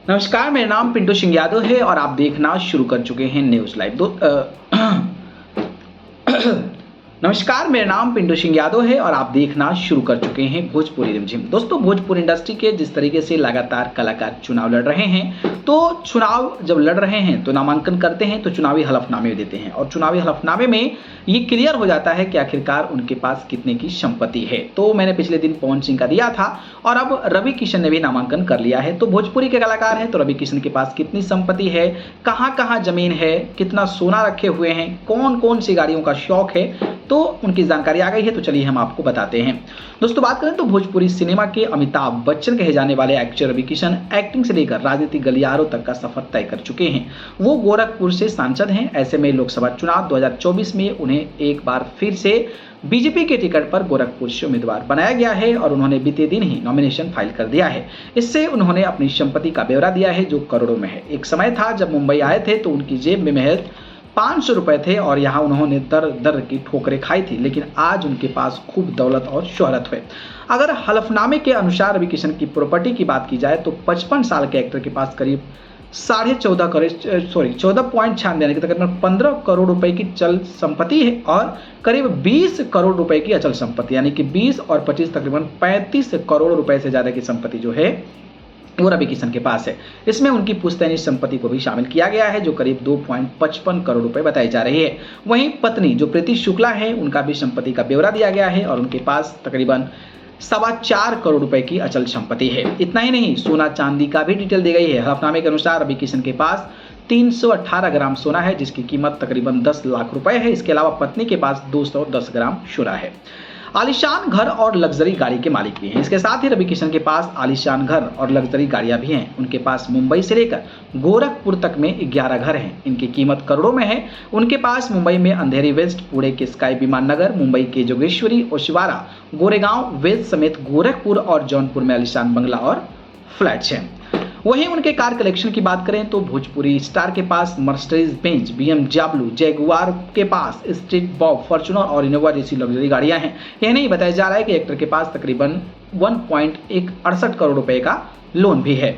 नमस्कार, मेरा नाम पिंटू सिंह यादव है और आप देखना शुरू कर चुके हैं न्यूज़ लाइव। नमस्कार, मेरा नाम पिंटू सिंह यादव है और आप देखना शुरू कर चुके हैं भोजपुरी रिमझिम। दोस्तों, भोजपुरी इंडस्ट्री के जिस तरीके से लगातार कलाकार चुनाव लड़ रहे हैं, तो चुनाव जब लड़ रहे हैं तो नामांकन करते हैं तो चुनावी हलफनामे देते हैं और चुनावी हलफनामे में ये क्लियर हो जाता है कि आखिरकार उनके पास कितने की संपत्ति है। तो मैंने पिछले दिन पवन सिंह का दिया था और अब रवि किशन ने भी नामांकन कर लिया है। तो भोजपुरी के कलाकार हैं तो रवि किशन के पास कितनी संपत्ति है, कहाँ कहाँ जमीन है, कितना सोना रखे हुए हैं, कौन कौन सी गाड़ियों का शौक है, तो उनकी जानकारी आ गई है। तो चलिए हम आपको बताते हैं। दोस्तों, बात करें तो भोजपुरी सिनेमा के अमिताभ बच्चन कहे जाने वाले एक्टर रवि किशन एक्टिंग से लेकर राजनीतिक गलियारों तक का सफर तय कर चुके हैं। वो गोरखपुर से सांसद हैं। ऐसे में लोकसभा चुनाव 2024 में उन्हें एक बार फिर से बीजेपी के टिकट पर गोरखपुर से उम्मीदवार बनाया गया है और उन्होंने बीते दिन ही नॉमिनेशन फाइल कर दिया है। इससे उन्होंने अपनी संपत्ति का ब्यौरा दिया है जो करोड़ों में है। एक समय था जब मुंबई आए थे तो उनकी जेब में महज 500 रुपए थे और यहाँ उन्होंने दर दर की ठोकरें खाई थी, लेकिन आज उनके पास खूब दौलत और शोहरत है। अगर हलफनामे के अनुसार रवि किशन की प्रॉपर्टी की बात की जाए तो 55 साल के एक्टर के पास करीब 14.96 यानी कि तकरीबन 15 करोड़ रुपए की चल संपत्ति है और करीब 20 करोड़ रुपए की अचल संपत्ति, यानी कि 20 और 25 तकरीबन 35 करोड़ रुपए से ज्यादा की संपत्ति जो है वो रवि किशन के पास है। इसमें उनकी पुश्तैनी संपत्ति को भी शामिल किया गया है जो करीब 2.55 करोड़ रुपए बताई जा रही है। वहीं पत्नी जो प्रीति शुक्ला है उनका भी संपत्ति का ब्यौरा दिया गया है और उनके पास तकरीबन 4.25 करोड़ रुपए की अचल संपत्ति है। इतना ही नहीं, सोना चांदी का भी डिटेल दी गई है। हलफनामे के अनुसार रवि किशन के पास 318 ग्राम सोना है जिसकी कीमत तकरीबन 10 लाख रुपए है। इसके अलावा पत्नी के पास 210 ग्राम सोना है। आलीशान घर और लग्जरी गाड़ी के मालिक भी हैं। इसके साथ ही रवि किशन के पास आलीशान घर और लग्जरी गाड़ियां भी हैं। उनके पास मुंबई से लेकर गोरखपुर तक में 11 घर हैं। इनकी कीमत करोड़ों में है। उनके पास मुंबई में अंधेरी वेस्ट, पुणे के स्काई विमान नगर, मुंबई के जोगेश्वरी, ओशिवारा, गोरेगांव वेस्ट समेत गोरखपुर और जौनपुर में आलीशान बंगला और फ्लैट्स हैं। वहीं उनके कार कलेक्शन की बात करें तो भोजपुरी स्टार के पास मर्सिडीज बेंज, BMW, जैगुआर के पास स्ट्रीट बॉब, फॉर्च्यूनर और इनोवा जैसी लग्जरी गाड़ियां हैं। यह नहीं बताया जा रहा है कि एक्टर के पास तकरीबन 1.68 करोड़ रुपए का लोन भी है,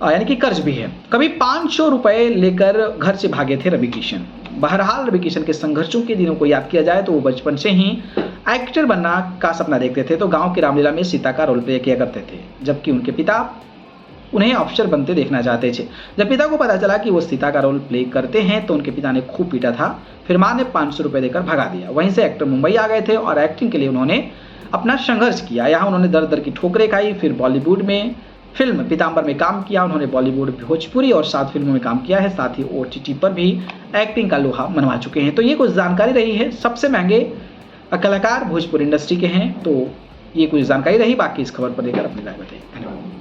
यानी कि कर्ज भी है। कभी 500 रुपए लेकर घर से भागे थे रवि किशन। बहरहाल रवि किशन के संघर्षों के दिनों को याद किया जाए तो वो बचपन से ही एक्टर बनना का सपना देखते थे। तो गाँव की रामलीला में सीता का रोल प्ले किया करते थे, जबकि उनके पिता उन्हें अफसर बनते देखना चाहते थे। जब पिता को पता चला कि वो सीता का रोल प्ले करते हैं तो उनके पिता ने खूब पीटा था। फिर मां ने 500 रुपए देकर भगा दिया। वहीं से एक्टर मुंबई आ गए थे और एक्टिंग के लिए उन्होंने अपना संघर्ष किया। यहाँ उन्होंने दर दर की ठोकरें खाई। फिर बॉलीवुड में फिल्म पीताम्बर में काम किया। उन्होंने बॉलीवुड, भोजपुरी और 7 फिल्मों में काम किया है। साथ ही OTT पर भी एक्टिंग का लोहा मनवा चुके हैं। तो ये कुछ जानकारी रही है। सबसे महंगे कलाकार भोजपुरी इंडस्ट्री के हैं। तो ये कुछ जानकारी रही। बाकी इस खबर पर लेकर अपनी राय बताइए। धन्यवाद।